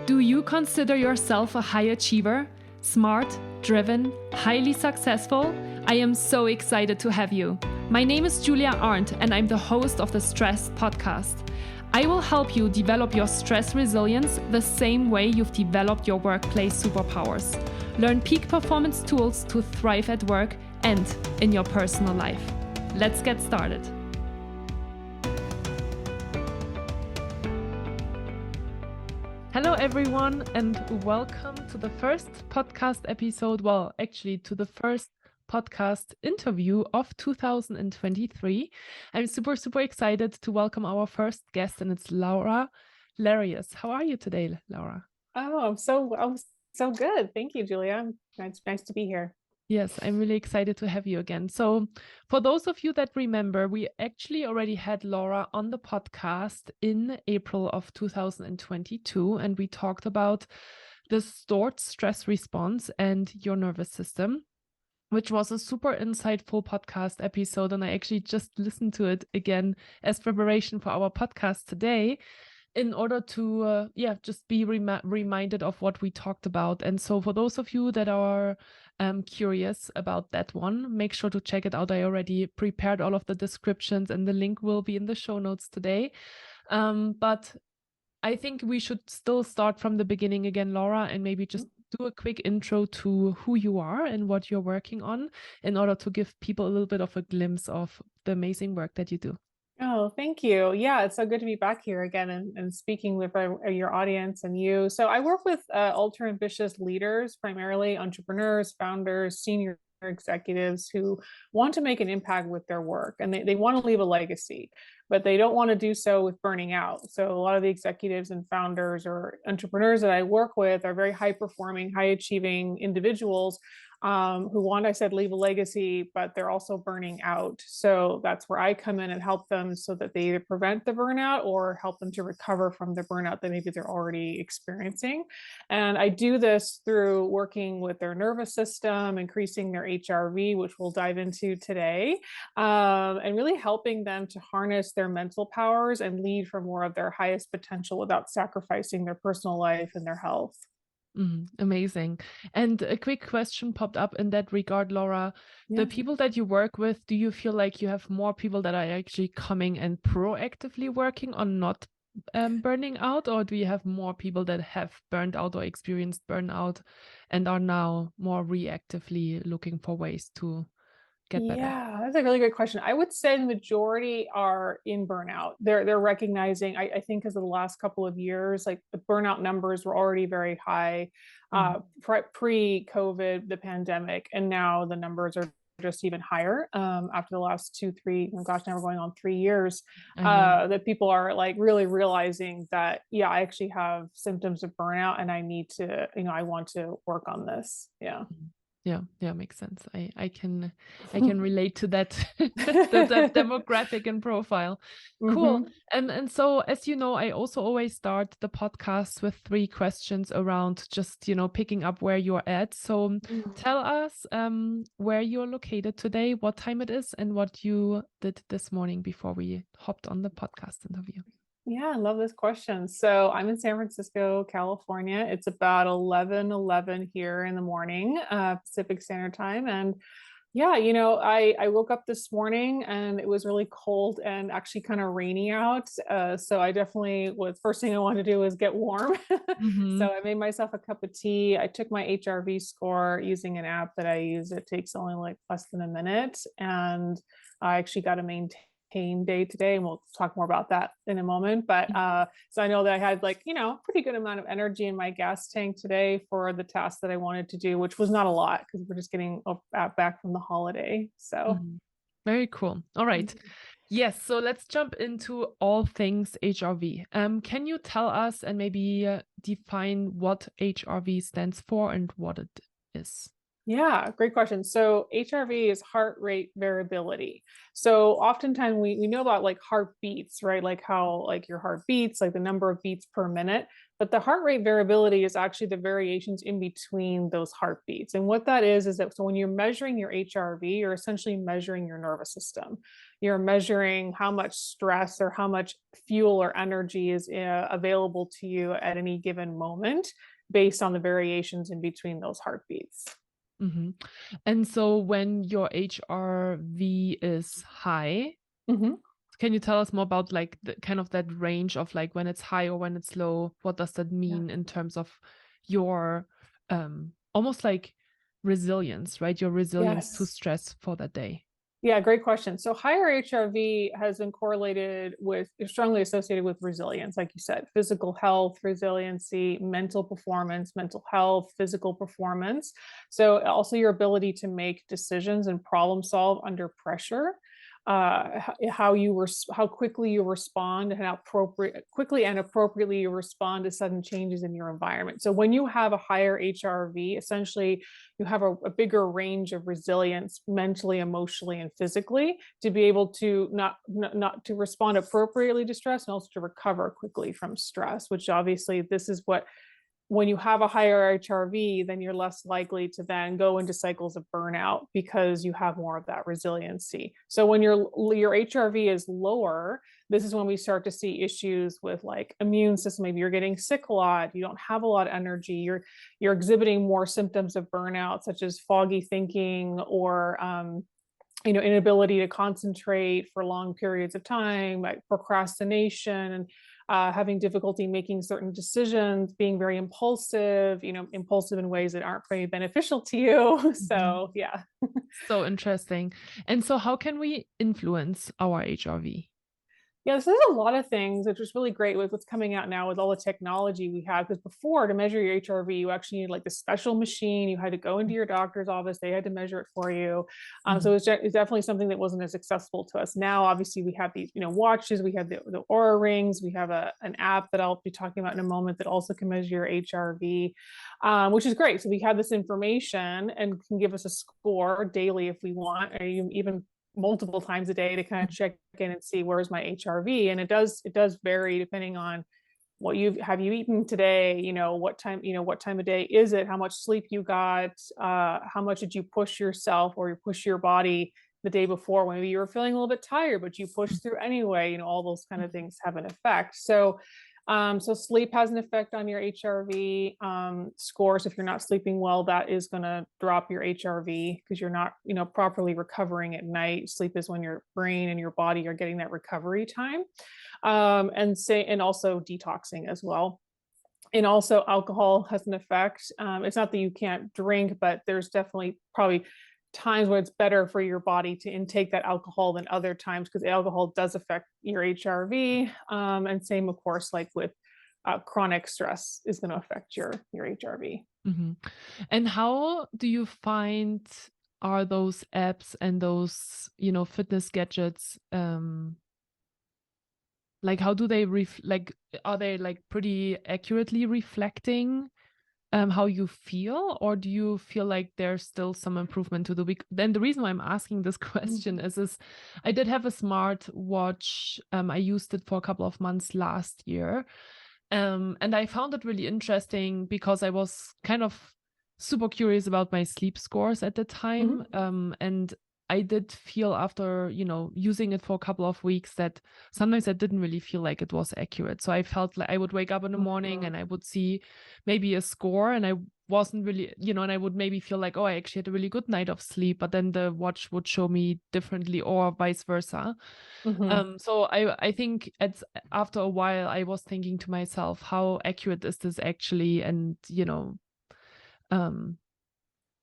Do you consider yourself a high achiever? Smart, driven, highly successful? I am so excited to have you. My name is Julia Arndt, and I'm the host of the Stress Podcast. I will help you develop your stress resilience the same way you've developed your workplace superpowers. Learn peak performance tools to thrive at work and in your personal life. Let's get started. Hello, everyone, and welcome to the first podcast episode. Well, actually, to the first podcast interview of 2023. I'm super excited to welcome our first guest, and it's Laura Larius. How are you today, Laura? Oh, I'm so good. Thank you, Julia. It's nice to be here. Yes, I'm really excited to have you again. So for those of you that remember, we actually already had Laura on the podcast in April of 2022, and we talked about the stored stress response and your nervous system, which was a super insightful podcast episode. And I actually just listened to it again as preparation for our podcast today, in order to just be reminded of what we talked about. And so for those of you that are curious about that one, make sure to check it out. I already prepared all of the descriptions, and the link will be in the show notes today. But I think we should still start from the beginning again, Laura, and maybe just do a quick intro to who you are and what you're working on, in order to give people a little bit of a glimpse of the amazing work that you do. Oh, thank you. Yeah, it's so good to be back here again and speaking with your audience and you. So I work with ultra ambitious leaders, primarily entrepreneurs, founders, senior executives who want to make an impact with their work, and they want to leave a legacy, but they don't want to do so with burning out. So a lot of the executives and founders or entrepreneurs that I work with are very high performing, high achieving individuals who want, I said, leave a legacy, but they're also burning out. So that's where I come in and help them so that they either prevent the burnout or help them to recover from the burnout that maybe they're already experiencing. And I do this through working with their nervous system, increasing their HRV, which we'll dive into today, and really helping them to harness their mental powers and lead for more of their highest potential without sacrificing their personal life and their health. Amazing. And a quick question popped up in that regard, Laura. The people that you work with, do you feel like you have more people that are actually coming and proactively working on not burning out, or do you have more people that have burned out or experienced burnout and are now more reactively looking for ways to get better? Yeah, that's a really good question. I would say the majority are in burnout. They're recognizing, I think, because of the last couple of years, like the burnout numbers were already very high pre-COVID, the pandemic, and now the numbers are just even higher after the last 2-3, oh gosh, now we're going on 3 years, that people are like really realizing that, yeah, I actually have symptoms of burnout and I need to, I want to work on this. Yeah. Yeah, makes sense. I can relate to that, that demographic and profile. Cool. And so, as you know, I also always start the podcast with 3 questions around just, picking up where you're at. So tell us where you're located today, what time it is, and what you did this morning before we hopped on the podcast interview. Yeah, I love this question. So I'm in San Francisco, California. It's about 11:11 here in the morning, Pacific Standard Time. And yeah, I woke up this morning and it was really cold and actually kind of rainy out. So I definitely first thing I wanted to do was get warm. So I made myself a cup of tea. I took my HRV score using an app that I use. It takes only like less than a minute. And I actually got to maintain day today, and we'll talk more about that in a moment. But so I know that I had pretty good amount of energy in my gas tank today for the task that I wanted to do, which was not a lot because we're just getting back from the holiday. So very cool. All right. Yes, so let's jump into all things HRV. Can you tell us and maybe define what HRV stands for and what it is? Yeah, great question. So HRV is heart rate variability. So oftentimes we know about like heartbeats, right? Like how like your heart beats, like the number of beats per minute. But the heart rate variability is actually the variations in between those heartbeats. And what that is that so when you're measuring your HRV, you're essentially measuring your nervous system. you're measuring how much stress or how much fuel or energy is available to you at any given moment based on the variations in between those heartbeats. Hmm. And so when your HRV is high, Mhm. can you tell us more about like the kind of that range of like when it's high or when it's low? What does that Yeah. mean in terms of your almost like resilience, right? Your resilience to Yes. stress for that day. Yeah, great question. So higher HRV has been correlated with, strongly associated with resilience, like you said, physical health, resiliency, mental performance, mental health, physical performance. So also your ability to make decisions and problem solve under pressure. How quickly you respond and how quickly and appropriately you respond to sudden changes in your environment. So when you have a higher HRV, essentially you have a bigger range of resilience mentally, emotionally, and physically to be able to not to respond appropriately to stress and also to recover quickly from stress, which obviously this is what, when you have a higher HRV, then you're less likely to then go into cycles of burnout because you have more of that resiliency. So when your HRV is lower, this is when we start to see issues with like immune system. Maybe you're getting sick a lot, you don't have a lot of energy, you're exhibiting more symptoms of burnout, such as foggy thinking or inability to concentrate for long periods of time, like procrastination, and having difficulty making certain decisions, being very impulsive, impulsive in ways that aren't very beneficial to you. Mhm. So yeah. So interesting. And so how can we influence our HRV? Yeah, so there's a lot of things, which is really great with what's coming out now with all the technology we have. Because before, to measure your HRV, you actually needed like this special machine. You had to go into your doctor's office; they had to measure it for you. So Mhm. it's definitely something that wasn't as accessible to us. Now, obviously, we have these, watches. We have the Aura rings. We have an app that I'll be talking about in a moment that also can measure your HRV, which is great. So we have this information and can give us a score daily if we want, or even multiple times a day to kind of check in and see where's my HRV. And it does vary depending on what you have you eaten today, what time of day is it, how much sleep you got, how much did you push yourself or you push your body the day before when maybe you were feeling a little bit tired, but you pushed through anyway. All those kind of things have an effect. So sleep has an effect on your HRV scores. If you're not sleeping well, that is going to drop your HRV because you're not, properly recovering at night. Sleep is when your brain and your body are getting that recovery time, and also detoxing as well. And also alcohol has an effect. It's not that you can't drink, but there's definitely probably times where it's better for your body to intake that alcohol than other times because alcohol does affect your HRV. And same, of course, like with chronic stress is going to affect your HRV. Mhm. And how do you find are those apps and those, fitness gadgets, like how do they like are they like pretty accurately reflecting how you feel, or do you feel like there's still some improvement to the week? Then the reason why I'm asking this question is I did have a smart watch. I used it for a couple of months last year. And I found it really interesting because I was kind of super curious about my sleep scores at the time. Mm-hmm. And I did feel after, using it for a couple of weeks that sometimes I didn't really feel like it was accurate. So I felt like I would wake up in the morning and I would see maybe a score and I wasn't really, and I would maybe feel like, oh, I actually had a really good night of sleep, but then the watch would show me differently or vice versa. Mm-hmm. So I think after a while I was thinking to myself, how accurate is this actually? And um,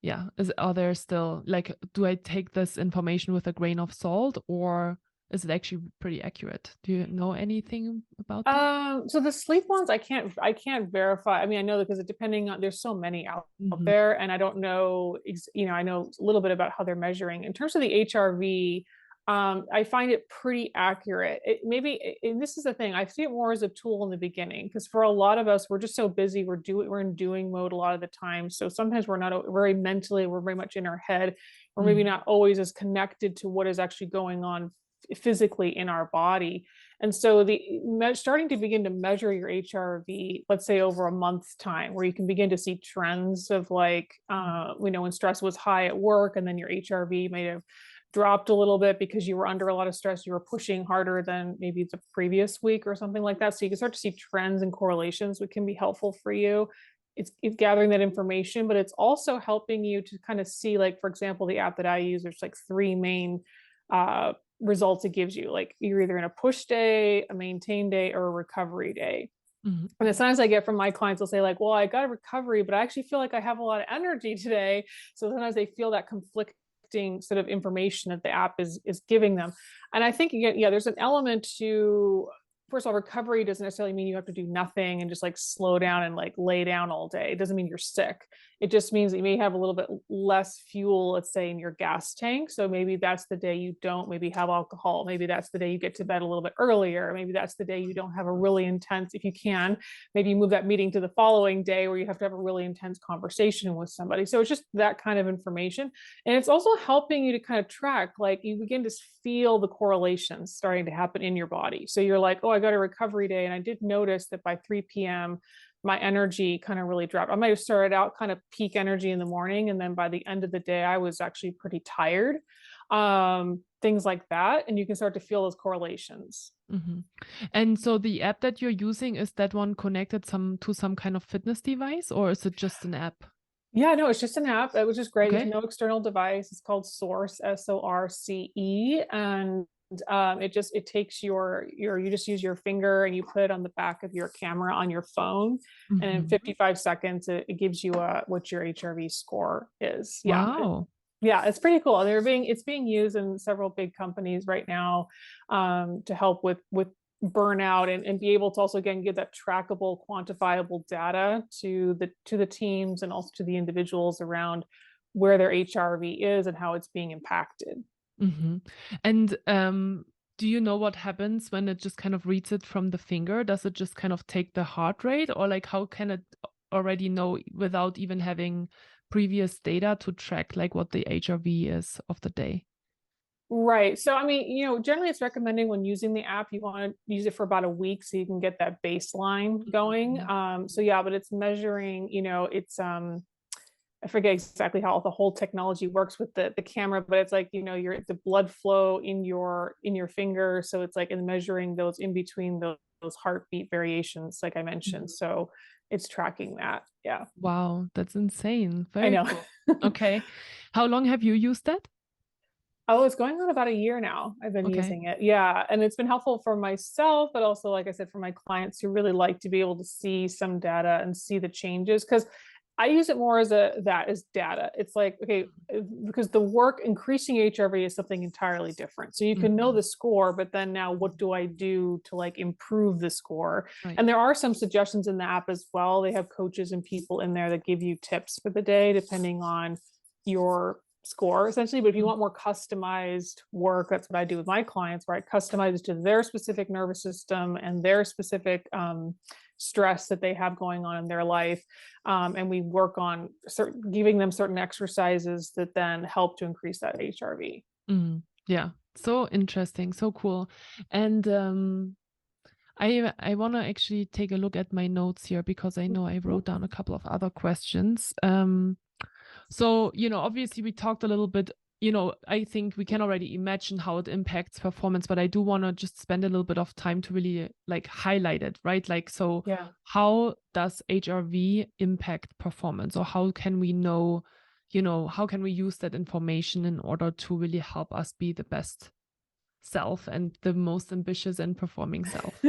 yeah, are there still like, do I take this information with a grain of salt, or is it actually pretty accurate? Do you know anything about that? So the sleep ones, I can't verify. I mean, I know that because depending on, there's so many out Hmm. there, and I don't know, I know a little bit about how they're measuring in terms of the HRV. I find it pretty accurate. And this is the thing, I see it more as a tool in the beginning because for a lot of us, we're just so busy. We're in doing mode a lot of the time, so sometimes we're not very mentally. We're very much in our head. We're maybe Hmm. not always as connected to what is actually going on physically in our body. And so starting to begin to measure your HRV, let's say over a month's time, where you can begin to see trends of like, when stress was high at work, and then your HRV might have dropped a little bit because you were under a lot of stress, you were pushing harder than maybe the previous week or something like that. So you can start to see trends and correlations, which can be helpful for you. It's gathering that information, but it's also helping you to kind of see, like, for example, the app that I use, there's like three main results it gives you. Like, you're either in a push day, a maintain day, or a recovery day. Mm-hmm. And the sometimes I get from my clients, they'll say like, well, I got a recovery, but I actually feel like I have a lot of energy today. So sometimes they feel that conflicting sort of information that the app is giving them. And I think, yeah, there's an element to, first of all, recovery doesn't necessarily mean you have to do nothing and just like slow down and like lay down all day. It doesn't mean you're sick. It just means that you may have a little bit less fuel, let's say, in your gas tank. So maybe that's the day you don't maybe have alcohol. Maybe that's the day you get to bed a little bit earlier. Maybe that's the day you don't have a really intense, if you can, maybe you move that meeting to the following day where you have to have a really intense conversation with somebody. So it's just that kind of information. And it's also helping you to kind of track, like, you begin to feel the correlations starting to happen in your body. So you're like, oh, I got a recovery day. And I did notice that by 3 p.m., my energy kind of really dropped. I might have started out kind of peak energy in the morning, and then by the end of the day, I was actually pretty tired. Things like that. And you can start to feel those correlations. Mm-hmm. And so the app that you're using, is that one connected to some kind of fitness device, or is it just an app? Yeah, no, it's just an app, which is great. There's Okay. no external device. It's called Source, SORCE, and it takes you just use your finger and you put it on the back of your camera on your phone, and in Mm-hmm. 55 seconds it gives you what your HRV score is. Wow. Yeah, it's pretty cool. It's being used in several big companies right now, to help with burnout, and be able to also again give that trackable, quantifiable data to the teams and also to the individuals around where their HRV is and how it's being impacted. Mm-hmm. And do you know what happens when it just kind of reads it from the finger? Does it just kind of take the heart rate, or like how can it already know without even having previous data to track like what the HRV is of the day? Right. So, I mean, generally it's recommending when using the app, you want to use it for about a week so you can get that baseline going. Mhm. So yeah, but it's measuring, it's I forget exactly how the whole technology works with the camera, but it's like, your the blood flow in your finger. So it's like in measuring those in between those heartbeat variations, like I mentioned. Mhm. So it's tracking that. Yeah. Wow, that's insane. I Very know. cool. Okay. How long have you used that? Oh, it's going on about a year now. I've been Okay. using it. Yeah. And it's been helpful for myself, but also, like I said, for my clients who really like to be able to see some data and see the changes. Because I use it more as data. It's like, okay, because the work increasing HRV is something entirely different. So you can know Mhm. the score, but then now what do I do to like improve the score? Right. And there are some suggestions in the app as well. They have coaches and people in there that give you tips for the day, depending on your score essentially. But if you Mhm. want more customized work, that's what I do with my clients, where I customize it to their specific nervous system and their specific stress that they have going on in their life. And we work on giving them certain exercises that then help to increase that HRV. Mm. Yeah. So interesting. So cool. And I want to actually take a look at my notes here because I know I wrote down a couple of other questions. So, obviously we talked a little bit, I think we can already imagine how it impacts performance, but I do want to just spend a little bit of time to really like highlight it, right? Like, so Yeah. how does HRV impact performance, or how can we know, how can we use that information in order to really help us be the best self and the most ambitious and performing self?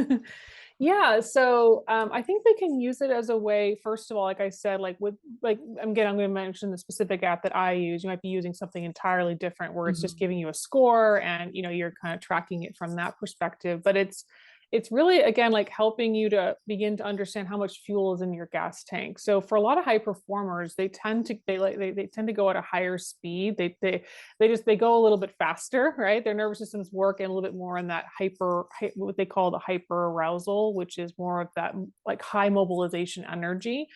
Yeah, so I think they can use it as a way, first of all, like I said, like with like again, I'm going to mention the specific app that I use. You might be using something entirely different where it's just Mhm. giving you a score and you're kind of tracking it from that perspective. But it's really again like helping you to begin to understand how much fuel is in your gas tank. So for a lot of high performers, they tend to they tend to go at a higher speed. They go a little bit faster, right? Their nervous systems work in a little bit more in that what they call the hyper arousal, which is more of that like high mobilization energy.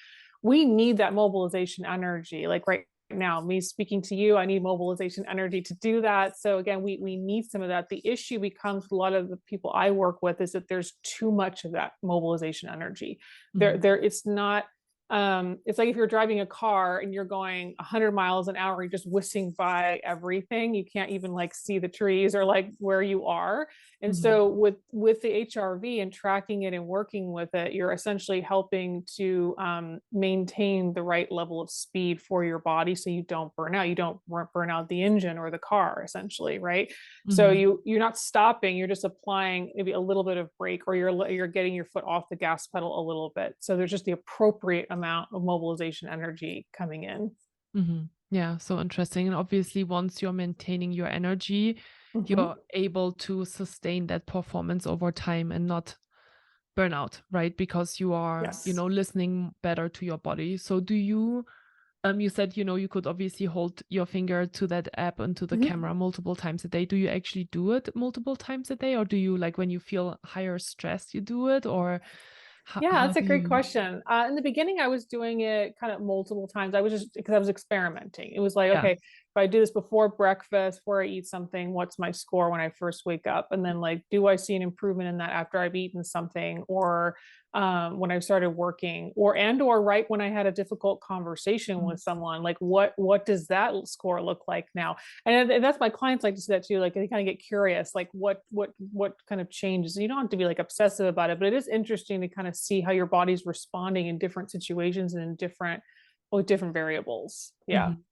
We need that mobilization energy. Like right now, me speaking to you, I need mobilization energy to do that. So again, we need some of that. The issue becomes with a lot of the people I work with is that there's too much of that mobilization energy. Mhm. It's not It's like if you're driving a car and you're going 100 miles an hour, you're just whizzing by everything. You can't even like see the trees or like where you are. And Mhm. so with the HRV and tracking it and working with it, you're essentially helping to maintain the right level of speed for your body, so you don't burn out. You don't burn out the engine or the car, essentially, right? So Mhm. you're not stopping. You're just applying maybe a little bit of brake, or you're getting your foot off the gas pedal a little bit. So there's just the appropriate amount of mobilization energy coming in. Mhm. Yeah, so interesting. And obviously, once you're maintaining your energy, Mhm. you're able to sustain that performance over time and not burn out, right? Because you are, Yes. listening better to your body. So do you, you said, you could obviously hold your finger to that app and to the Mhm. camera multiple times a day. Do you actually do it multiple times a day? Or do you like when you feel higher stress, you do it? Or Yeah, how that's a do great you? question. In the beginning, I was doing it kind of multiple times. I was just because I was experimenting. It was like, Yeah. okay, if I do this before breakfast, before I eat something, what's my score when I first wake up? And then, like, do I see an improvement in that after I've eaten something, or when I started working, or right when I had a difficult conversation Mhm. with someone? Like, what does that score look like now? And that's my clients like to see that too. Like they kind of get curious, like what kind of changes. You don't have to be like obsessive about it, but it is interesting to kind of see how your body's responding in different situations and in different with different variables. Yeah. Mhm.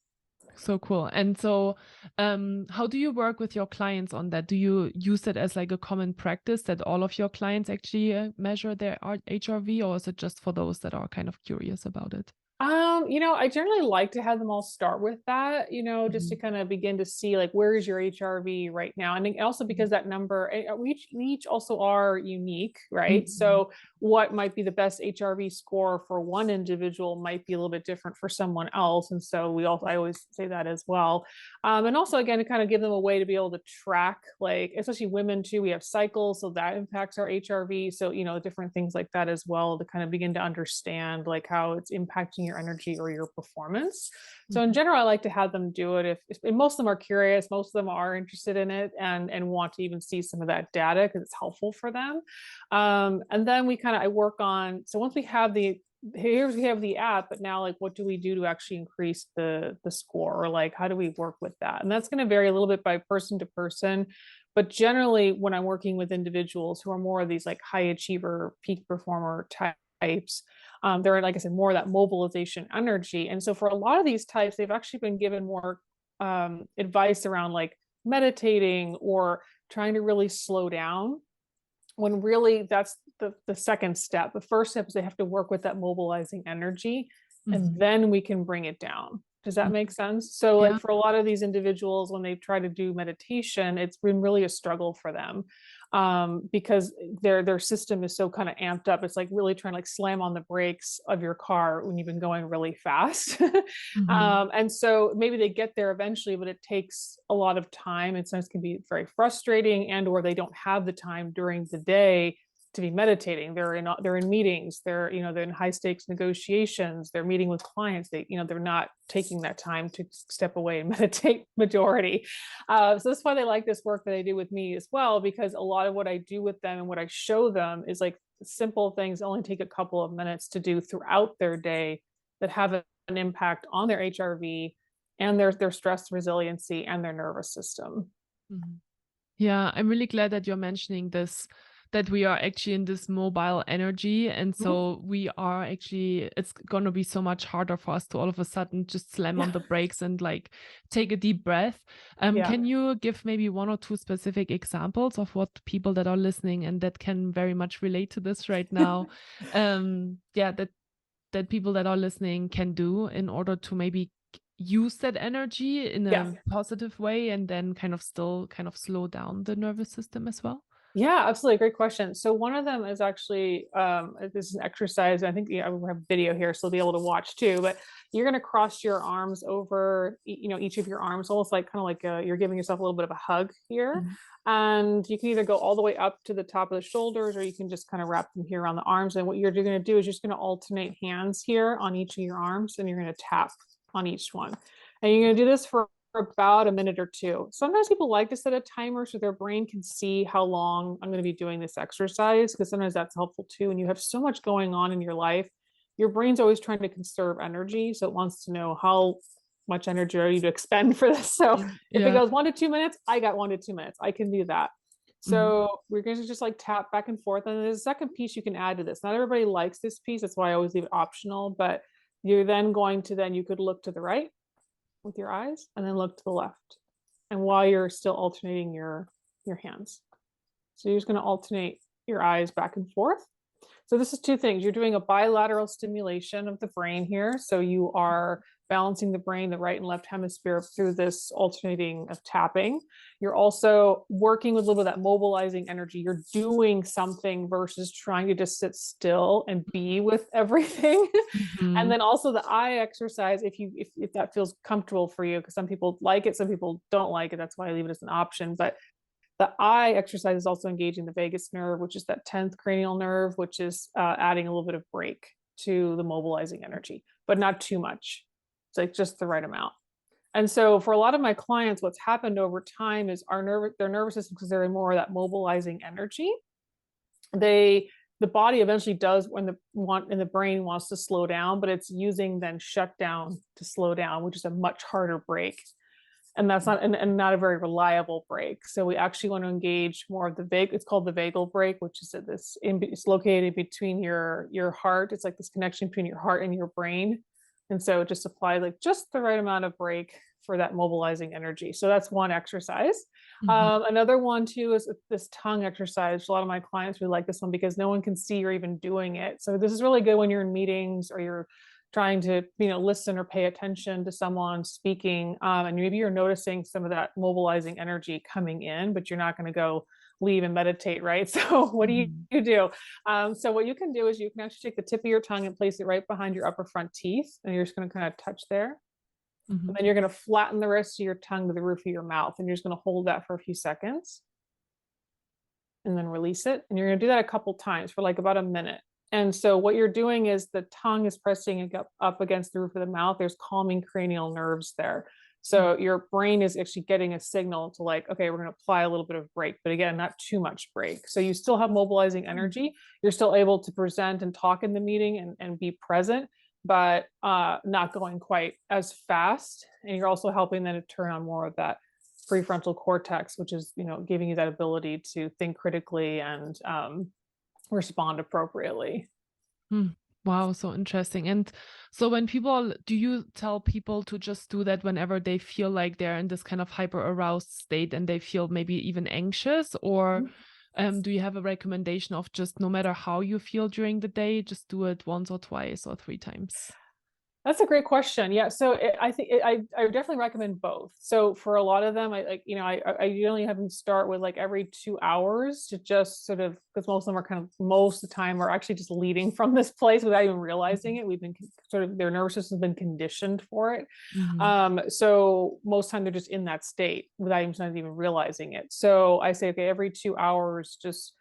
So cool. And so, how do you work with your clients on that? Do you use it as like a common practice that all of your clients actually measure their HRV, or is it just for those that are kind of curious about it? I generally like to have them all start with that, just to Mhm. kind of begin to see like where is your HRV right now. And then also Mhm. because that number, we each also are unique, right? Mhm. So what might be the best HRV score for one individual might be a little bit different for someone else. And so I always say that as well. And also again to kind of give them a way to be able to track, like especially women too, we have cycles, so that impacts our HRV. So, different things like that as well, to kind of begin to understand like how it's impacting your energy or your performance. So in Mhm. general, I like to have them do it if and most of them are curious, most of them are interested in it and want to even see some of that data because it's helpful for them. And then I work on, so once we have we have the app, but now like what do we do to actually increase the score, or like how do we work with that? And that's going to vary a little bit by person to person, but generally when I'm working with individuals who are more of these like high achiever peak performer types, they're like I said more of that mobilization energy. And so for a lot of these types, they've actually been given more advice around like meditating or trying to really slow down, when really that's the second step. The first step is they have to work with that mobilizing energy, and Mhm. then we can bring it down. Does that make Mhm. sense? So Yeah. like for a lot of these individuals, when they try to do meditation, it's been really a struggle for them, because their system is so kind of amped up. It's like really trying to like slam on the brakes of your car when you've been going really fast. Mhm. And so maybe they get there eventually, but it takes a lot of time, and sometimes can be very frustrating, and or they don't have the time during the day to be meditating. They're in meetings, they're in high stakes negotiations, they're meeting with clients. They're not taking that time to step away and meditate majority. So that's why they like this work that I do with me as well, because a lot of what I do with them and what I show them is like simple things that only take a couple of minutes to do throughout their day, that have an impact on their HRV and their stress resiliency and their nervous system. Mhm. Yeah, I'm really glad that you're mentioning this, that we are actually in this mobile energy. And Mhm. so we are actually, it's going to be so much harder for us to all of a sudden just slam on Yeah. the brakes and like take a deep breath. Yeah. Can you give maybe one or two specific examples of what people that are listening and that can very much relate to this right now? Yeah, that people that are listening can do in order to maybe use that energy in Yeah. a positive way and then kind of still kind of slow down the nervous system as well? Yeah, absolutely. Great question. So one of them is actually this is an exercise. I think I have video here, so they'll be able to watch too. But you're going to cross your arms over, each of your arms, almost like kind of like you're giving yourself a little bit of a hug here. Mhm. And you can either go all the way up to the top of the shoulders, or you can just kind of wrap them here around the arms. And what you're going to do is just going to alternate hands here on each of your arms, and you're going to tap on each one. And you're going to do this for about a minute or two. Sometimes people like to set a timer so their brain can see how long I'm going to be doing this exercise, because sometimes that's helpful too. And you have so much going on in your life, your brain's always trying to conserve energy. So it wants to know how much energy are you to expend for this. So if it Yeah. goes 1 to 2 minutes, I got 1 to 2 minutes. I can do that. Mhm. So we're going to just like tap back and forth. And there's a second piece you can add to this. Not everybody likes this piece. That's why I always leave it optional. But you're then going to then you could look to the right with your eyes and then look to the left. And while you're still alternating your hands. So you're just going to alternate your eyes back and forth. So this is two things. You're doing a bilateral stimulation of the brain here. So you are balancing the brain, the right and left hemisphere through this alternating of tapping. You're also working with a little bit of that mobilizing energy. You're doing something versus trying to just sit still and be with everything. And Mhm. then also the eye exercise, if that feels comfortable for you, because some people like it, some people don't like it. That's why I leave it as an option. But the eye exercise is also engaging the vagus nerve, which is that 10th cranial nerve, which is adding a little bit of break to the mobilizing energy, but not too much. It's like just the right amount. And so for a lot of my clients, what's happened over time is their nervous system, because they're in more of that mobilizing energy, the body eventually does when the brain wants to slow down, but it's using then shutdown to slow down, which is a much harder break. And that's not and not a very reliable break. So we actually want to engage more of the it's called the vagal break, which is it's located between your heart. It's like this connection between your heart and your brain. And so it just applies like just the right amount of break for that mobilizing energy. So that's one exercise. Mhm. Another one too is this tongue exercise. A lot of my clients really like this one because no one can see you're even doing it. So this is really good when you're in meetings or you're trying to listen or pay attention to someone speaking, and maybe you're noticing some of that mobilizing energy coming in, but you're not going to go leave and meditate, right? So what do Mhm. you do? So what you can do is you can actually take the tip of your tongue and place it right behind your upper front teeth, and you're just going to kind of touch there. And Mhm. then you're going to flatten the rest of your tongue to the roof of your mouth, and you're just going to hold that for a few seconds and then release it. And you're going to do that a couple times for like about a minute. And so what you're doing is the tongue is pressing up against the roof of the mouth. There's calming cranial nerves there. So your brain is actually getting a signal to like, okay, we're going to apply a little bit of break, but again, not too much break. So you still have mobilizing energy. You're still able to present and talk in the meeting and be present, but not going quite as fast. And you're also helping them to turn on more of that prefrontal cortex, which is giving you that ability to think critically and respond appropriately. Hmm. Wow, so interesting. And so do you tell people to just do that whenever they feel like they're in this kind of hyper aroused state and they feel maybe even anxious? Or do you have a recommendation of just no matter how you feel during the day, just do it once or twice or three times? That's a great question. Yeah, so I think I would definitely recommend both. So for a lot of them, I usually have them start with like every 2 hours to just sort of, because most of them are kind of most of the time are actually just leading from this place without even realizing it. We've been sort of their nervous system has been conditioned for it. Mhm. So most time they're just in that state without even realizing it. So I say, okay, every 2 hours, just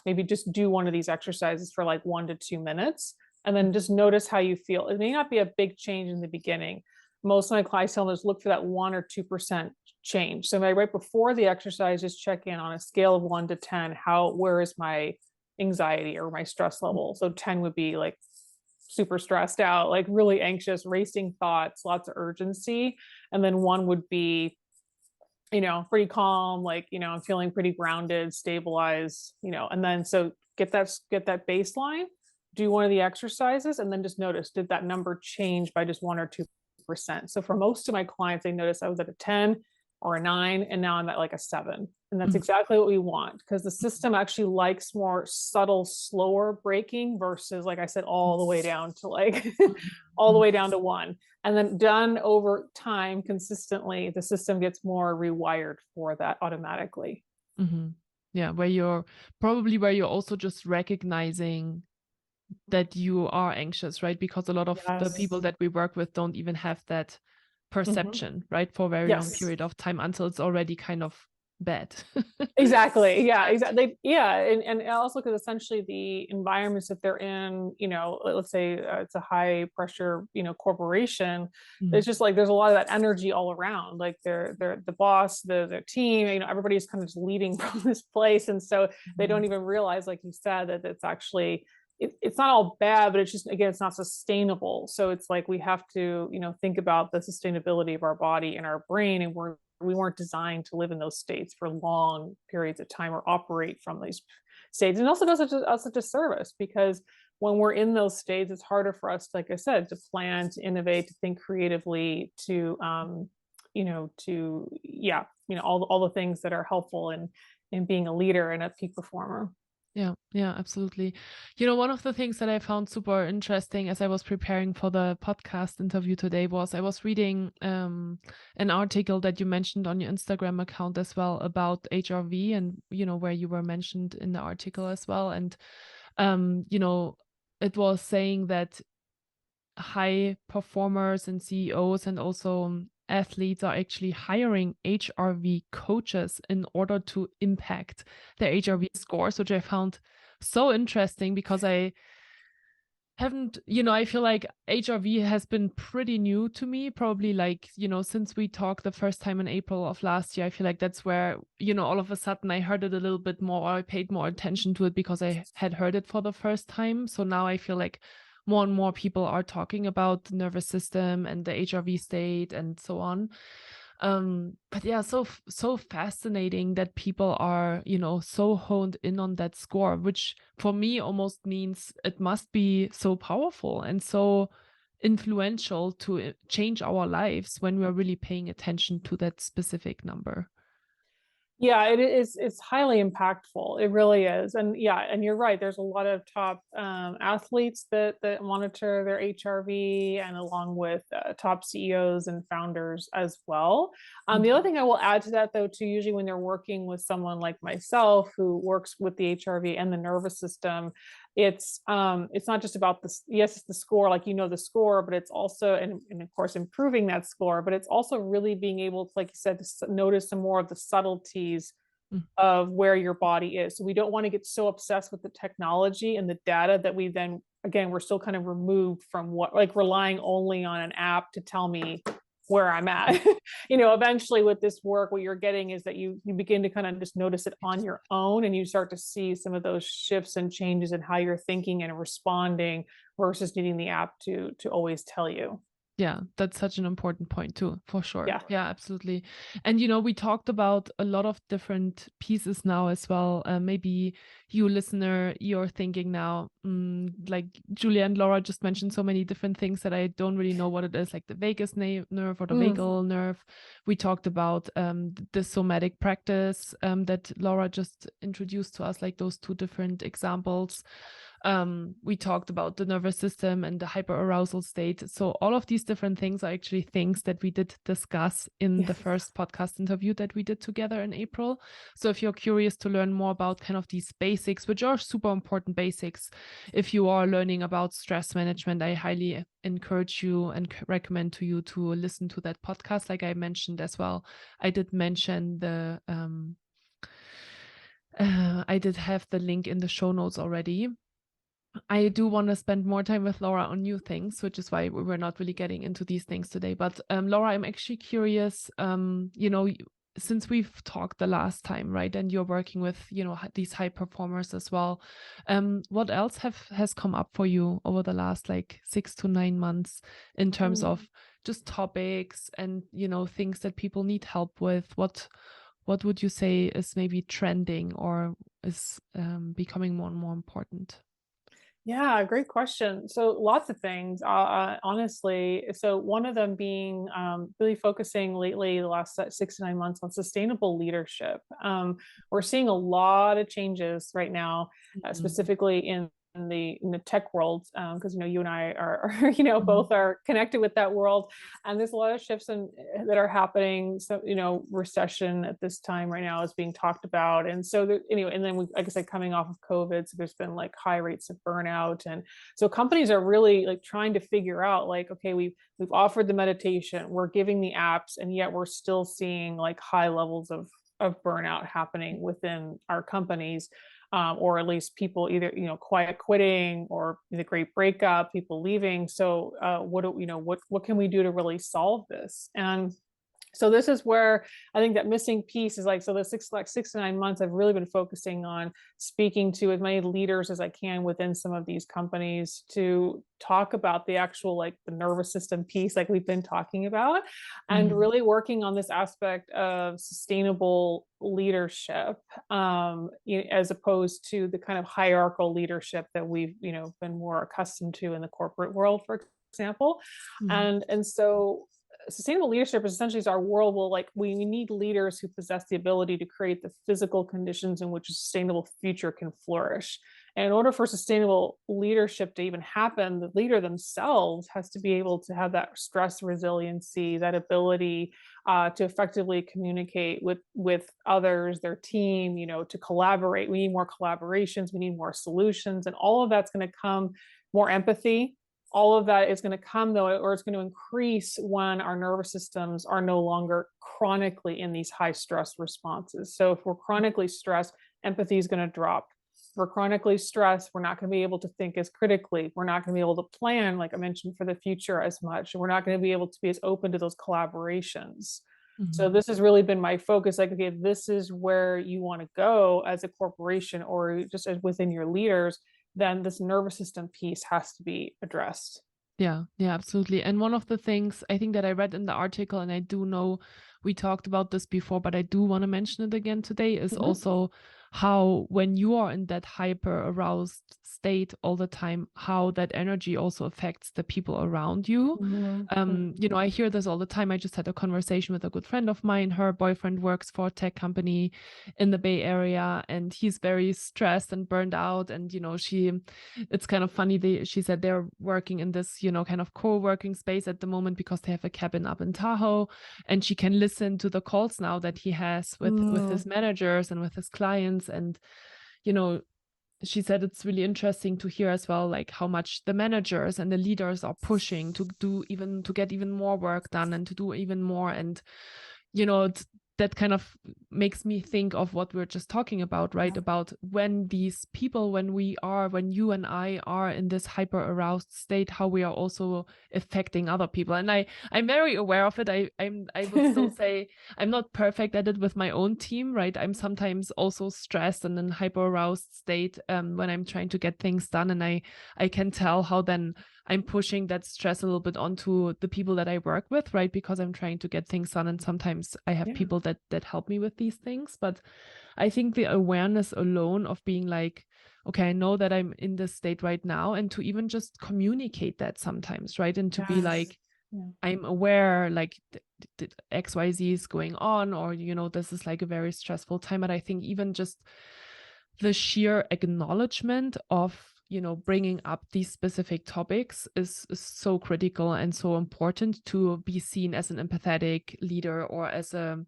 maybe just do one of these exercises for like 1 to 2 minutes and then just notice how you feel. It may not be a big change in the beginning. Most of my clients tell them is look for that 1 or 2% change. So right before the exercise, just check in on a scale of 1 to 10. Where is my anxiety or my stress level? So 10 would be like super stressed out, like really anxious, racing thoughts, lots of urgency. And then 1 would be, pretty calm, like, I'm feeling pretty grounded, stabilized, and then so get that baseline, do one of the exercises, and then just notice, did that number change by just 1 or 2%? So for most of my clients, they noticed I was at a 10 or a 9, and now I'm at like a 7. And that's Mhm. exactly what we want, because the system actually likes more subtle, slower braking versus, like I said, all the way down to like all the Mhm. way down to 1. And then done over time consistently, the system gets more rewired for that automatically. Mhm. Yeah, where you're also just recognizing that you are anxious, right? Because a lot of the people Yes. that we work with don't even have that Mm-hmm. perception, right? For a very long Yes. period of time until it's already kind of bad. Exactly. Yeah, exactly. Yeah. And also because essentially the environments that they're in, let's say it's a high pressure, corporation, Mm. it's just like there's a lot of that energy all around. Like they're the boss, their team, everybody's kind of just leading from this place. And so they don't Mhm. even realize, like you said, that it's actually it's not all bad, but it's just, again, it's not sustainable. So it's like we have to, think about the sustainability of our body and our brain, and we weren't designed to live in those states for long periods of time or operate from these states. And also does us a disservice, because when we're in those states, it's harder for us, like I said, to plan, to innovate, to think creatively, to all the things that are helpful in being a leader and a peak performer. Yeah, yeah, absolutely. One of the things that I found super interesting as I was preparing for the podcast interview today was I was reading an article that you mentioned on your Instagram account as well about HRV, and where you were mentioned in the article as well. And it was saying that high performers and CEOs and also athletes are actually hiring HRV coaches in order to impact their HRV scores, which I found so interesting because I haven't, I feel like HRV has been pretty new to me, probably like, since we talked the first time in April of last year. I feel like that's where, all of a sudden I heard it a little bit more, or I paid more attention to it because I had heard it for the first time. So now I feel like more and more people are talking about the nervous system and the HRV state and so on. But yeah, so fascinating that people are, so honed in on that score, which for me almost means it must be so powerful and so influential to change our lives when we're really paying attention to that specific number. Yeah, it is. It's highly impactful. It really is. And yeah, and you're right. There's a lot of top athletes that monitor their HRV, and along with top CEOs and founders as well. The other thing I will add to that, though, too, usually when they're working with someone like myself who works with the HRV and the nervous system, it's not just about this. Yes, it's the score, like the score, but it's also, and of course improving that score, but it's also really being able to, like you said, to notice some more of the subtleties of where your body is. So we don't want to get so obsessed with the technology and the data that we then, again, we're still kind of removed from like relying only on an app to tell me where I'm at. Eventually with this work, what you're getting is that you begin to kind of just notice it on your own, and you start to see some of those shifts and changes in how you're thinking and responding, versus needing the app to always tell you. Yeah, that's such an important point too, for sure. Yeah. Yeah, absolutely. And we talked about a lot of different pieces now as well. Maybe you listener, you're thinking now, like Julia and Laura just mentioned so many different things that I don't really know what it is, like the vagus nerve or the vagal nerve. We talked about the somatic practice that Laura just introduced to us, like those two different examples. We talked about the nervous system and the hyperarousal state. So all of these different things are actually things that we did discuss in the first podcast interview that we did together in April. So if you're curious to learn more about kind of these basics, which are super important basics, if you are learning about stress management, I highly encourage you and recommend to you to listen to that podcast. Like I mentioned as well, I did mention I did have the link in the show notes already. I do want to spend more time with Laura on new things, which is why we were not really getting into these things today. But Laura, I'm actually curious, since we've talked the last time, right? And you're working with, these high performers as well. What else has come up for you over the last like 6 to 9 months in terms of just topics and, things that people need help with? What would you say is maybe trending or is becoming more and more important? Yeah, great question. So lots of things, honestly. So one of them being really focusing lately, the last 6 to 9 months, on sustainable leadership. We're seeing a lot of changes right now, specifically in the tech world, because you and I are both are connected with that world, and there's a lot of shifts that are happening. So recession at this time right now is being talked about, and so and then we, like I said, coming off of COVID, so there's been like high rates of burnout, and so companies are really like trying to figure out, like, okay, we've offered the meditation, we're giving the apps, and yet we're still seeing like high levels of burnout happening within our companies. Or at least people either quiet quitting, or the great breakup, people leaving. So what can we do to really solve this? And So this is where I think that missing piece is like, so the 6 to 9 months, I've really been focusing on speaking to as many leaders as I can within some of these companies to talk about the actual, like the nervous system piece, like we've been talking about, and Mhm. really working on this aspect of sustainable leadership, as opposed to the kind of hierarchical leadership that we've, been more accustomed to in the corporate world, for example. Mhm. And so sustainable leadership is essentially our world will, like, we need leaders who possess the ability to create the physical conditions in which a sustainable future can flourish. And in order for sustainable leadership to even happen, the leader themselves has to be able to have that stress resiliency, that ability to effectively communicate with others, their team, to collaborate. We need more collaborations, we need more solutions, and all of that's going to come, more empathy. All of that is going to come, though, or it's going to increase when our nervous systems are no longer chronically in these high stress responses. So if we're chronically stressed, empathy is going to drop. If we're chronically stressed, we're not going to be able to think as critically. We're not going to be able to plan, like I mentioned, for the future as much. We're not going to be able to be as open to those collaborations. So Mhm. this has really been my focus. Like, okay, this is where you want to go as a corporation or just as within your leaders, then this nervous system piece has to be addressed. Yeah, yeah, absolutely. And one of the things I think that I read in the article, and I do know we talked about this before, but I do want to mention it again today, is Mhm. also how when you are in that hyper aroused state all the time, how that energy also affects the people around you. Mhm. I hear this all the time. I just had a conversation with a good friend of mine. Her boyfriend works for a tech company in the Bay Area, and he's very stressed and burned out. And, it's kind of funny. She said they're working in this, kind of co-working space at the moment because they have a cabin up in Tahoe, and she can listen to the calls now that he has with Mm. his managers and with his clients. And, you know, she said it's really interesting to hear as well, like how much the managers and the leaders are pushing to get even more work done and to do even more. And, that kind of makes me think of what we're just talking about, right? Yeah. About when these people, when you and I are in this hyper aroused state, how we are also affecting other people. And I'm very aware of it. I would still say I'm not perfect at it with my own team, right? I'm sometimes also stressed and in hyper aroused state when I'm trying to get things done. And I can tell how then I'm pushing that stress a little bit onto the people that I work with, right? Because I'm trying to get things done. And sometimes I have Yeah. people that help me with these things. But I think the awareness alone of being like, okay, I know that I'm in this state right now, and to even just communicate that sometimes, right? And to be Yes. like, Yeah. I'm aware, like XYZ is going on, or, this is like a very stressful time. But I think even just the sheer acknowledgement of, bringing up these specific topics is so critical and so important to be seen as an empathetic leader, or as a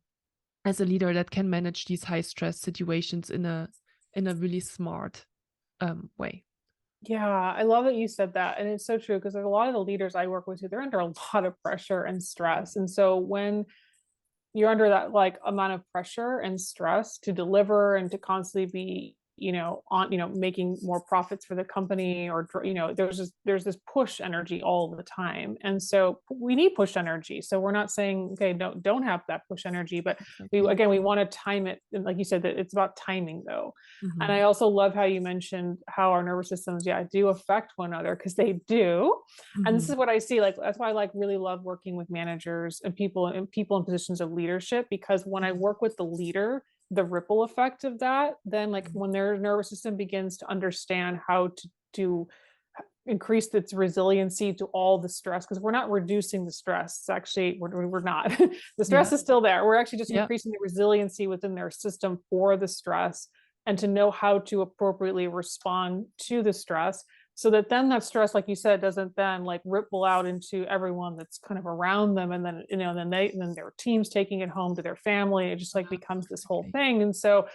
leader that can manage these high stress situations in a really smart way. Yeah, I love that you said that. And it's so true because there's a lot of the leaders I work with who they're under a lot of pressure and stress. And so when you're under that, like, amount of pressure and stress to deliver and to constantly be, on, making more profits for the company, or there's this push energy all the time. And so we need push energy. So we're not saying, okay, no, don't have that push energy, but Exactly. we want to time it. And like you said, that it's about timing, though. And Hmm. I also love how you mentioned how our nervous systems, yeah, do affect one another, because they do. And this Hmm. is what I see. Like, that's why I like really love working with managers and people in positions of leadership, because when I work with the leader, the ripple effect of that, then, like, when their nervous system begins to understand how to increase its resiliency to all the stress, because we're not reducing the stress. It's actually, we're not. The stress Yeah. is still there. We're actually just Yeah. increasing the resiliency within their system for the stress, and to know how to appropriately respond to the stress, so that then that stress, like you said, doesn't then, like, ripple out into everyone that's kind of around them, and then, and then their teams taking it home to their family. It just, like, becomes this whole Exactly. thing. And so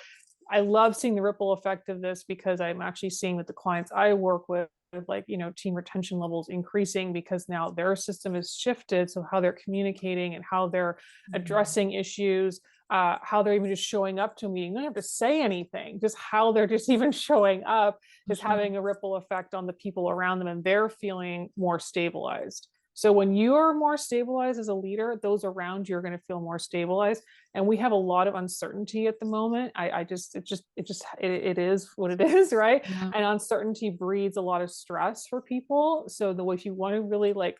I love seeing the ripple effect of this, because I'm actually seeing with the clients I work with, like, team retention levels increasing, because now their system is shifted. So how they're communicating and how they're Mhm. addressing issues, how they're even just showing up to a meeting. They don't have to say anything, just how they're just even showing up For is sure. having a ripple effect on the people around them, and they're feeling more stabilized. So when you're more stabilized as a leader, those around you are going to feel more stabilized. And we have a lot of uncertainty at the moment. It is what it is, right? Yeah. And uncertainty breeds a lot of stress for people. So the way, if you want to really like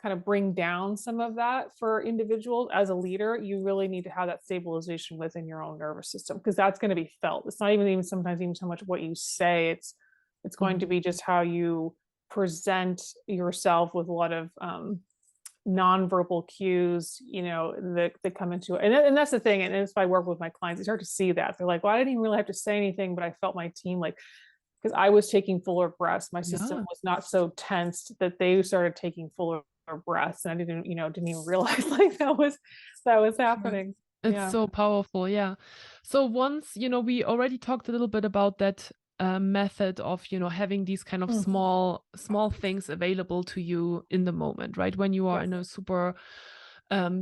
kind of bring down some of that for individuals as a leader, you really need to have that stabilization within your own nervous system, because that's going to be felt. It's not even sometimes even so much what you say. It's going to be just how you present yourself with a lot of nonverbal cues, that come into it. And that's the thing. And if I work with my clients, they start to see that. They're like, well, I didn't even really have to say anything, but I felt my team like, because I was taking fuller breaths, my system was not so tensed that they started taking fuller breaths. And I didn't even realize like that was happening. It's so powerful. Yeah. So once, we already talked a little bit about that method of, having these kind of small things available to you in the moment, right? When you are in a super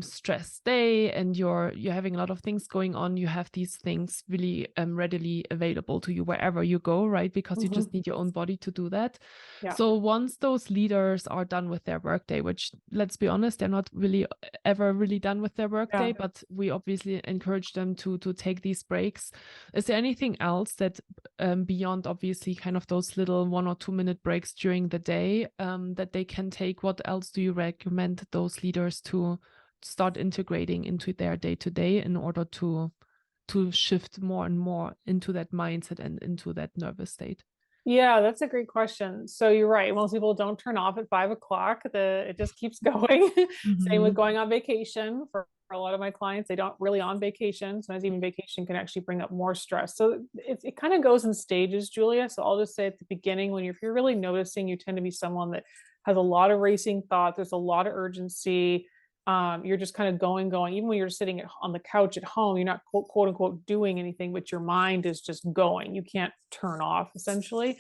stressed day and you're having a lot of things going on, you have these things really readily available to you wherever you go, right? Because you just need your own body to do that. So once those leaders are done with their workday, which, let's be honest, they're not really ever really done with their workday, but we obviously encourage them to take these breaks. Is there anything else that beyond obviously kind of those little 1 or 2 minute breaks during the day that they can take? What else do you recommend those leaders to start integrating into their day-to-day in order to shift more and more into that mindset and into that nervous state? Yeah, that's a great question. So you're right. Most people don't turn off at 5 o'clock. It just keeps going. Same with going on vacation. For a lot of my clients, they don't really on vacation. Sometimes even vacation can actually bring up more stress. So it kind of goes in stages, Julia. So I'll just say at the beginning, if you're really noticing, you tend to be someone that has a lot of racing thoughts. There's a lot of urgency. You're just kind of going. Even when you're sitting on the couch at home, you're not quote unquote doing anything, but your mind is just going. You can't turn off, essentially.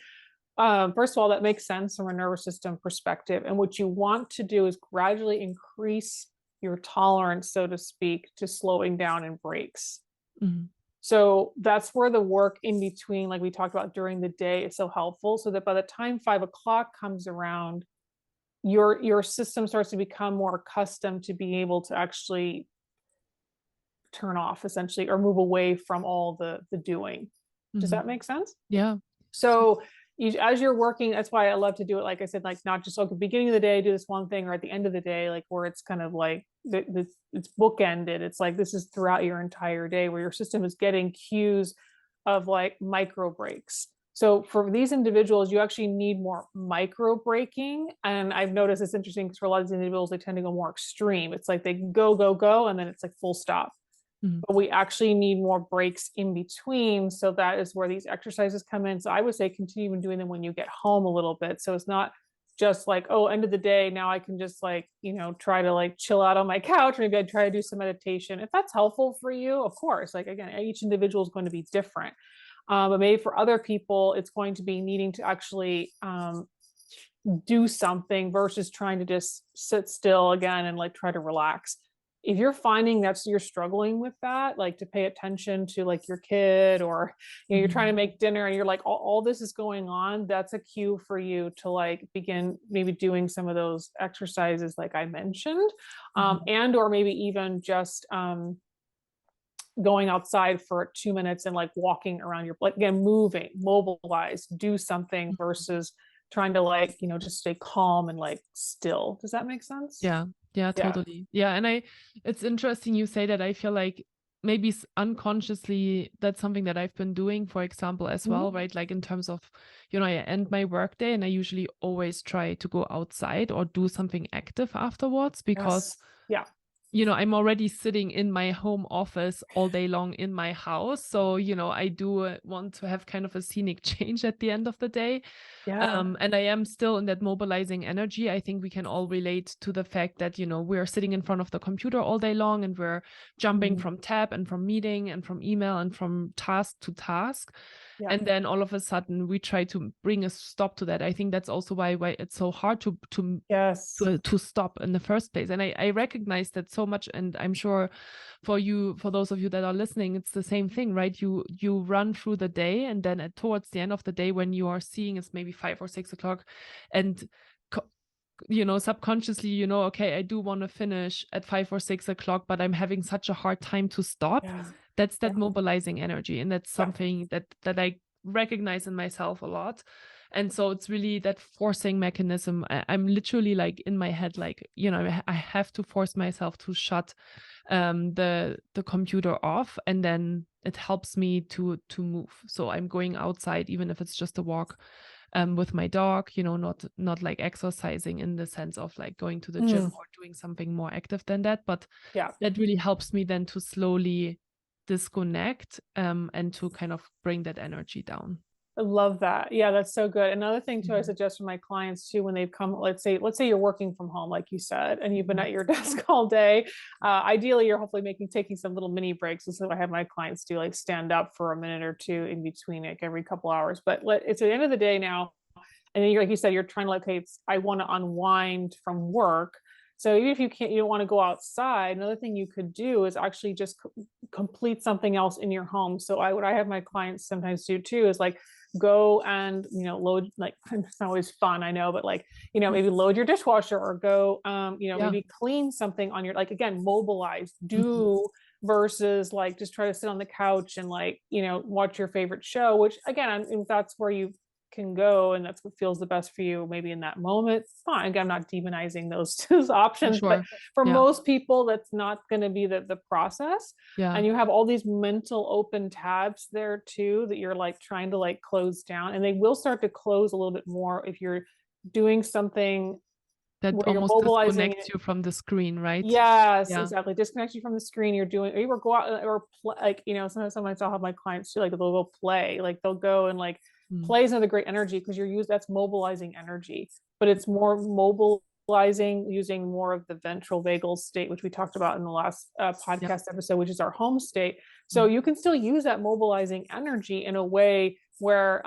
First of all, that makes sense from a nervous system perspective. And what you want to do is gradually increase your tolerance, so to speak, to slowing down and breaks. So that's where the work in between, like we talked about during the day, is so helpful, so that by the time 5 o'clock comes around, your system starts to become more accustomed to being able to actually turn off, essentially, or move away from all the doing. Does that make sense? Yeah. So as you're working, that's why I love to do it, like I said, like not just like at the beginning of the day do this one thing, or at the end of the day, like where it's kind of like it's bookended. It's like this is throughout your entire day, where your system is getting cues of like micro breaks. So for these individuals, you actually need more micro breaking. And I've noticed it's interesting because for a lot of these individuals, they tend to go more extreme. It's like they go, and then it's like full stop. But we actually need more breaks in between. So that is where these exercises come in. So I would say continue doing them when you get home a little bit. So it's not just like, oh, end of the day, now I can just like, try to like chill out on my couch. Maybe I'd try to do some meditation. If that's helpful for you, of course, like again, each individual is going to be different. But maybe for other people, it's going to be needing to actually do something versus trying to just sit still again and like try to relax. If you're finding that you're struggling with that, like to pay attention to like your kid, or you're trying to make dinner and you're like all this is going on, that's a cue for you to like begin maybe doing some of those exercises like I mentioned, and or maybe even just going outside for 2 minutes and like walking around your, like again, moving, mobilize, do something versus trying to like just stay calm and like still. Does that make sense? Yeah, totally. Yeah. And it's interesting you say that. I feel like maybe unconsciously that's something that I've been doing, for example, as well, right? Like in terms of, I end my workday and I usually always try to go outside or do something active afterwards, because I'm already sitting in my home office all day long in my house. So, I do want to have kind of a scenic change at the end of the day. And I am still in that mobilizing energy. I think we can all relate to the fact that, we're sitting in front of the computer all day long and we're jumping from tab and from meeting and from email and from task to task. And then all of a sudden we try to bring a stop to that. I think that's also why it's so hard to stop in the first place. And I recognize that so much. And I'm sure for those of you that are listening, it's the same thing, right? You run through the day, and then towards the end of the day, when you are seeing it's maybe 5 or 6 o'clock, and subconsciously, okay, I do want to finish at 5 or 6 o'clock, but I'm having such a hard time to stop. Yeah. That's that mobilizing energy. And that's something that I recognize in myself a lot. And so it's really that forcing mechanism. I'm literally like in my head, like, I have to force myself to shut the computer off, and then it helps me to move. So I'm going outside, even if it's just a walk with my dog, not like exercising in the sense of like going to the gym or doing something more active than that. But that really helps me then to slowly disconnect and to kind of bring that energy down. I love that. Yeah, that's so good. Another thing too, I suggest for my clients too, when they've come, let's say you're working from home, like you said, and you've been at your desk all day. Ideally, you're hopefully taking some little mini breaks. So I have my clients do like stand up for a minute or two in between, like every couple hours. But it's at the end of the day now, and then like you said, you're trying to like, hey, I want to unwind from work. So even if you don't want to go outside, another thing you could do is actually just complete something else in your home. So what I have my clients sometimes do too is like go and load, like, it's not always fun, I know, but like maybe load your dishwasher, or go maybe clean something on your, like, again, mobilize, do versus like just try to sit on the couch and like watch your favorite show, which again, if that's where you can go and that's what feels the best for you maybe in that moment, fine. Again, I'm not demonizing those options, but for most people that's not going to be the process. And you have all these mental open tabs there too that you're like trying to like close down, and they will start to close a little bit more if you're doing something that where almost disconnects you from the screen, right? Yes, exactly. Disconnects you from the screen. You're doing, or you go out or play, like, sometimes I'll have my clients do like they'll go play, like they'll go and like play is another great energy, because that's mobilizing energy, but it's more mobilizing using more of the ventral vagal state, which we talked about in the last podcast episode, which is our home state. So you can still use that mobilizing energy in a way where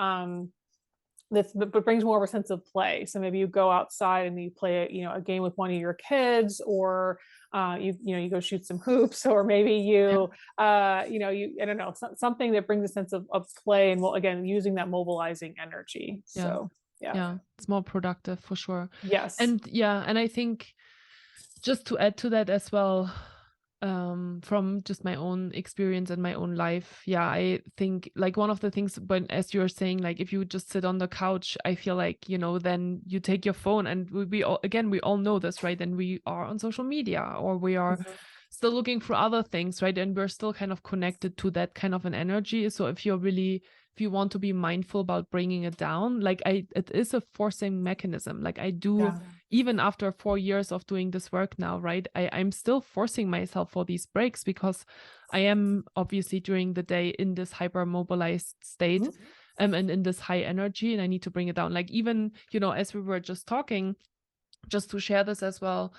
but brings more of a sense of play. So maybe you go outside and you play a game with one of your kids, or you go shoot some hoops, or maybe you I don't know, something that brings a sense of play, and again, using that mobilizing energy. So it's more productive for sure. Yes. And I think just to add to that as well, from just my own experience and my own life, I think like one of the things, when as you're saying, like if you just sit on the couch, I feel like then you take your phone, and we all know this, right? And we are on social media, or we are still looking for other things, right? And we're still kind of connected to that kind of an energy. So if you want to be mindful about bringing it down, like it is a forcing mechanism. Like I do, even after 4 years of doing this work now, right? I'm still forcing myself for these breaks, because I am obviously during the day in this hyper mobilized state, and in this high energy, and I need to bring it down. Like even, as we were just talking, just to share this as well,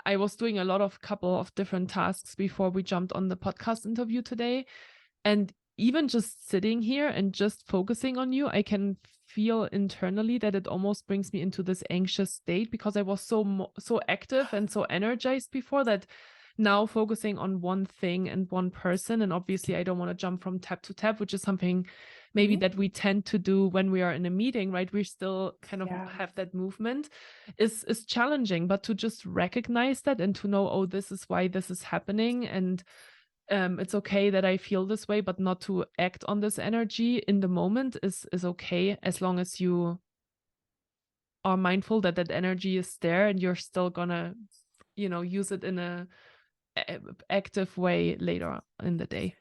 I was doing a couple of different tasks before we jumped on the podcast interview today. And even just sitting here and just focusing on you, I can feel internally that it almost brings me into this anxious state, because I was so active and so energized before, that now focusing on one thing and one person, and obviously I don't want to jump from tab to tab, which is something maybe that we tend to do when we are in a meeting, right? We still kind of have that movement, is challenging. But to just recognize that and to know, oh, this is why this is happening, and it's okay that I feel this way, but not to act on this energy in the moment is okay, as long as you are mindful that that energy is there, and you're still gonna, use it in a active way later in the day.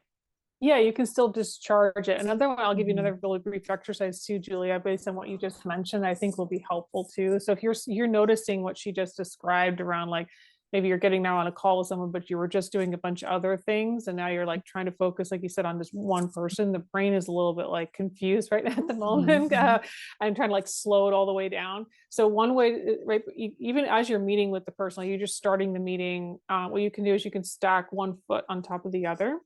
Yeah, you can still discharge it. Another one, I'll give you another really brief exercise too, Julia, based on what you just mentioned, I think will be helpful too. So if you're noticing what she just described around, like, maybe you're getting now on a call with someone, but you were just doing a bunch of other things, and now you're like trying to focus, like you said, on this one person. The brain is a little bit like confused right at the moment, and trying to like slow it all the way down. So one way, right, even as you're meeting with the person, you're just starting the meeting, what you can do is you can stack one foot on top of the other.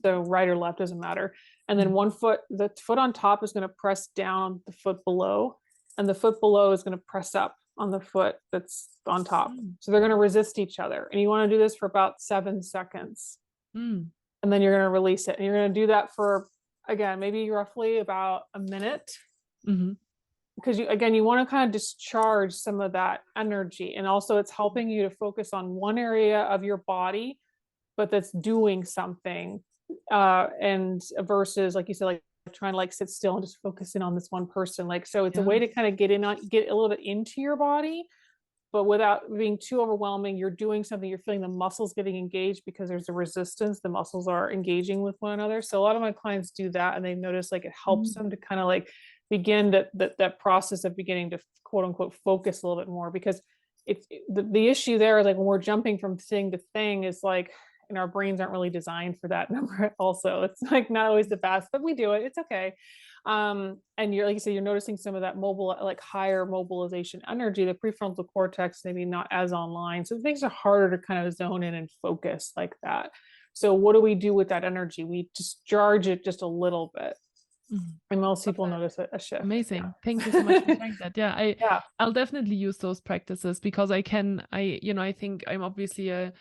So right or left doesn't matter. And then the foot on top is going to press down the foot below, and the foot below is going to press up on the foot that's on top. So they're going to resist each other. And you want to do this for about 7 seconds. And then you're going to release it. And you're going to do that for, again, maybe roughly about a minute. because you want to kind of discharge some of that energy. And also it's helping you to focus on one area of your body, but that's doing something. And versus, like you said, like trying to like sit still and just focusing on this one person. Like, so it's a way to kind of get a little bit into your body, but without being too overwhelming. You're doing something, you're feeling the muscles getting engaged because there's a resistance. The muscles are engaging with one another. So a lot of my clients do that, and they've noticed like it helps them to kind of like begin that process of beginning to quote unquote focus a little bit more, because it's the issue there is like when we're jumping from thing to thing is like, and our brains aren't really designed for that number also. It's like not always the best, but we do it. It's okay. And you're, like you said, you're noticing some of that mobile, like higher mobilization energy. The prefrontal cortex maybe not as online, so things are harder to kind of zone in and focus like that. So what do we do with that energy? We discharge it just a little bit. And most people notice a shift. Amazing. Thank you so much for sharing that. Yeah, I'll definitely use those practices, because I think I'm obviously a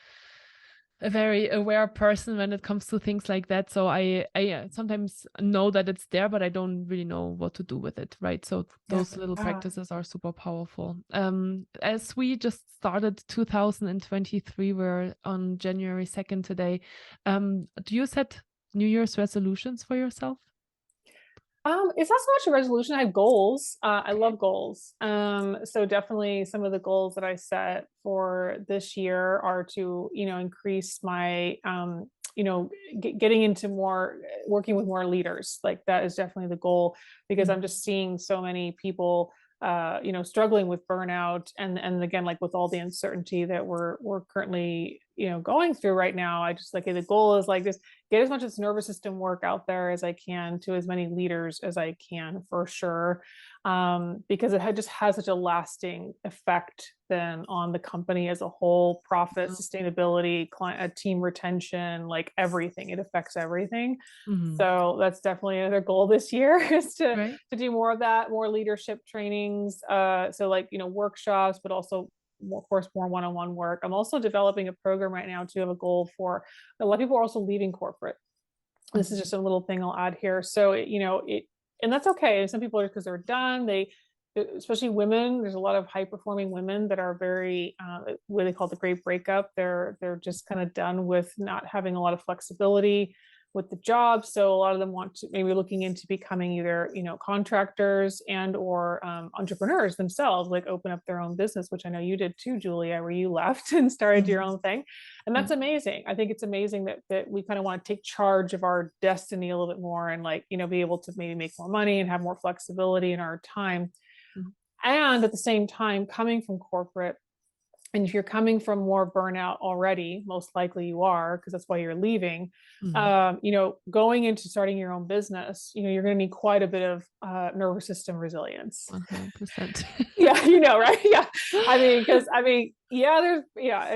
very aware person when it comes to things like that. So I sometimes know that it's there, but I don't really know what to do with it, right? So those little practices are super powerful. As we just started 2023, we're on January 2nd today. Do you set New Year's resolutions for yourself? It's not so much a resolution. I have goals. I love goals. So definitely some of the goals that I set for this year are to, increase my, getting into more, working with more leaders. Like that is definitely the goal, because I'm just seeing so many people, struggling with burnout, and again, like with all the uncertainty that we're currently, going through right now. I just like, the goal is like just get as much of this nervous system work out there as I can to as many leaders as I can, for sure. Because it just has such a lasting effect then on the company as a whole, profit, sustainability, client, team retention, like everything. It affects everything. So that's definitely another goal this year, is to do more of that, more leadership trainings. So like, workshops, but also more, of course, more one-on-one work. I'm also developing a program right now to have a goal for a lot of people are also leaving corporate. This is just a little thing I'll add here. So, and that's okay. Some people are, because they're done, especially women, there's a lot of high performing women that are very, what they call the great breakup. They're just kind of done with not having a lot of flexibility with the job. So a lot of them want to maybe looking into becoming either, contractors and or entrepreneurs themselves, like open up their own business, which I know you did too, Julia, where you left and started your own thing. And that's amazing. I think it's amazing that we kind of want to take charge of our destiny a little bit more, and like, be able to maybe make more money and have more flexibility in our time. And at the same time, coming from corporate, and if you're coming from more burnout already, most likely you are, because that's why you're leaving. Going into starting your own business, you're going to need quite a bit of nervous system resilience. 100%. Yeah, right? Yeah.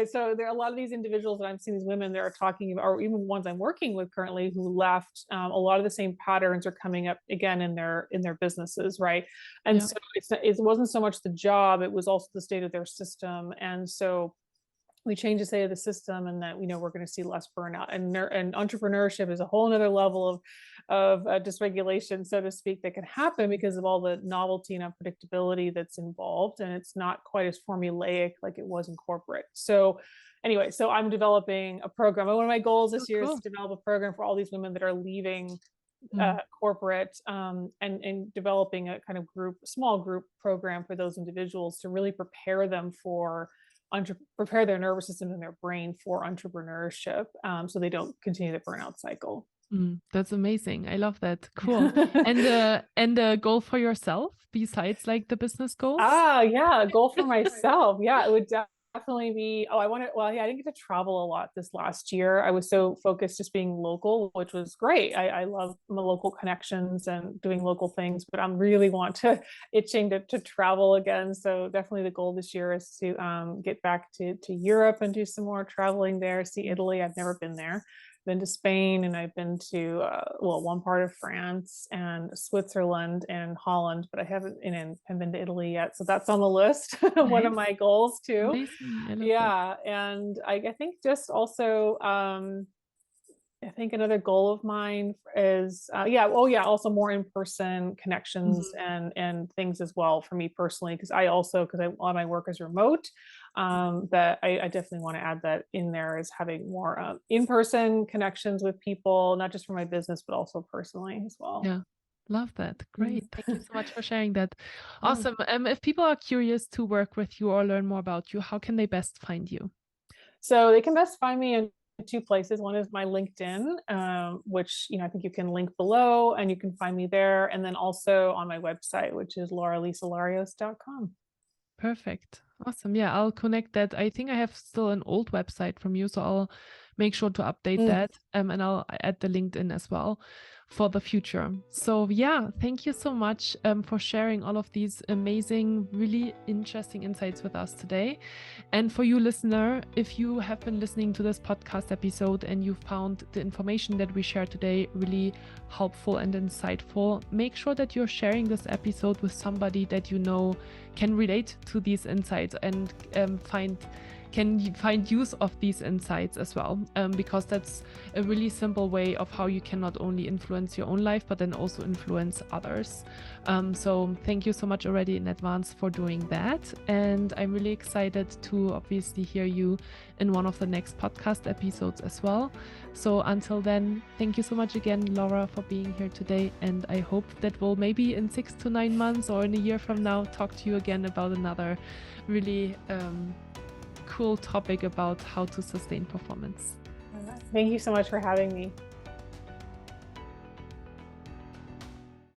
So there are a lot of these individuals that I'm seeing, these women that are talking about, or even ones I'm working with currently who left. A lot of the same patterns are coming up again in their businesses, right? And so it wasn't so much the job, it was also the state of their system. And so we change the state of the system, and that we're going to see less burnout, and entrepreneurship is a whole other level of dysregulation, so to speak, that can happen because of all the novelty and unpredictability that's involved, and it's not quite as formulaic like it was in corporate. So anyway, so I'm developing a program. One of my goals this year is to develop a program for all these women that are leaving corporate, and developing a kind of small group program for those individuals to really prepare them prepare their nervous system and their brain for entrepreneurship, so they don't continue the burnout cycle. That's amazing. I love that. Cool. And a goal for yourself besides like the business goals? A goal for myself. Yeah, it would definitely be, I didn't get to travel a lot this last year. I was so focused just being local, which was great. I love my local connections and doing local things, but I'm really itching to travel again. So definitely the goal this year is to get back to Europe and do some more traveling there, see Italy. I've never been there. Been to Spain, and I've been to one part of France and Switzerland and Holland, but I haven't been to Italy yet. So that's on the list. One of my goals too. Amazing. Yeah. And I think just also I think another goal of mine is, also more in-person connections Mhm. and things as well for me personally, because a lot of my work is remote. That I definitely want to add that in there, is having more in-person connections with people, not just for my business, but also personally as well. Yeah. Love that. Great. Mhm. Thank you so much for sharing that. Yeah. Awesome. If people are curious to work with you or learn more about you, how can they best find you? So they can best find me in two places. One is my LinkedIn, which I think you can link below, and you can find me there. And then also on my website, which is lauralisalarios.com. Perfect. Awesome. Yeah, I'll connect that. I think I have still an old website from you, so I'll make sure to update Mm. that. And I'll add the LinkedIn as well for the future. So yeah, thank you so much for sharing all of these amazing, really interesting insights with us today. And for you, listener, if you have been listening to this podcast episode and you found the information that we shared today really helpful and insightful, make sure that you're sharing this episode with somebody that you know can relate to these insights and find use of these insights as well, because that's a really simple way of how you can not only influence your own life but then also influence others. So thank you so much already in advance for doing that, and I'm really excited to obviously hear you in one of the next podcast episodes as well. So until then, thank you so much again, Laura, for being here today, and I hope that we'll maybe in 6 to 9 months or in a year from now talk to you again about another really cool topic about how to sustain performance. Thank you so much for having me.